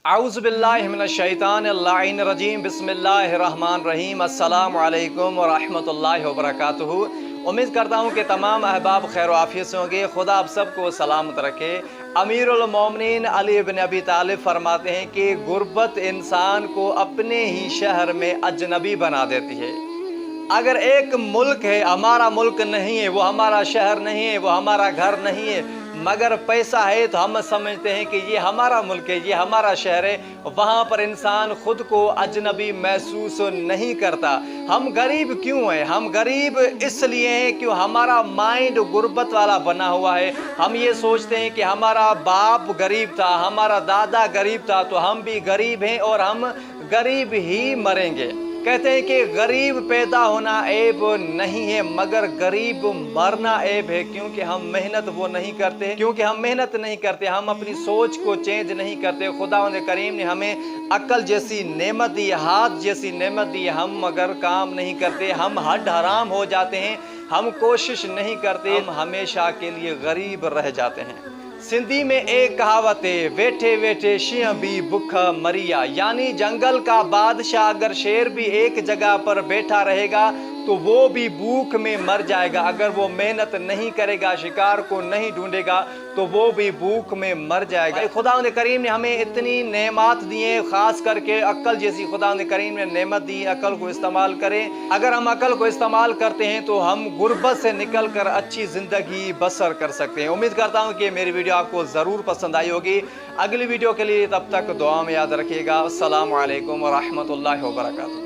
अऊज़ु बिल्लाहि मिनश्शैतानिर रजीम बिस्मिल्लाहिर्रहमानिर्रहीम अस्सलामु अलैकुम व रहमतुल्लाहि व बरकातुहू। उम्मीद करता हूँ कि तमाम अहबाब खैर आफियत से होंगे। खुदा आप सबको सलामत रखे। अमीरुल मोमिनीन अली इब्न अबी तालिब फरमाते हैं कि गुर्बत इंसान को अपने ही शहर में अजनबी बना देती है। अगर एक मुल्क है, हमारा मुल्क नहीं है, वो हमारा शहर नहीं है, वो हमारा घर नहीं है, मगर पैसा है तो हम समझते हैं कि ये हमारा मुल्क है, ये हमारा शहर है। वहाँ पर इंसान खुद को अजनबी महसूस नहीं करता। हम गरीब क्यों हैं? हम गरीब इसलिए हैं कि हमारा माइंड गुर्बत वाला बना हुआ है। हम ये सोचते हैं कि हमारा बाप गरीब था, हमारा दादा गरीब था, तो हम भी गरीब हैं और हम गरीब ही मरेंगे। कहते हैं कि गरीब पैदा होना ऐब नहीं है, मगर गरीब मरना ऐब है, क्योंकि हम मेहनत नहीं करते, हम अपनी सोच को चेंज नहीं करते। खुदावंद करीम ने हमें अक्ल जैसी नेमत दी, हाथ जैसी नेमत दी, हम मगर काम नहीं करते, हम हड हराम हो जाते हैं, हम कोशिश नहीं करते, हम हमेशा के लिए गरीब रह जाते हैं। सिंधी में एक कहावत है, बैठे बैठे शींह भी भूखा मरिया, यानी जंगल का बादशाह अगर शेर भी एक जगह पर बैठा रहेगा तो वो भी भूख में मर जाएगा। अगर वो मेहनत नहीं करेगा, शिकार को नहीं ढूंढेगा, तो वो भी भूख में मर जाएगा। खुदावंद करीम ने हमें इतनी नेमत दी है, खास करके अक्ल जैसी खुदावंद करीम ने नेमत दी। अक्ल को इस्तेमाल करें। अगर हम अक्ल को इस्तेमाल करते हैं तो हम गुर्बत से निकल कर अच्छी ज़िंदगी बसर कर सकते हैं। उम्मीद करता हूँ कि मेरी वीडियो आपको ज़रूर पसंद आई होगी। अगली वीडियो के लिए तब तक दुआ में याद रखिएगा। अस्सलामु अलैकुम व रहमतुल्लाहि व बरकातुहू।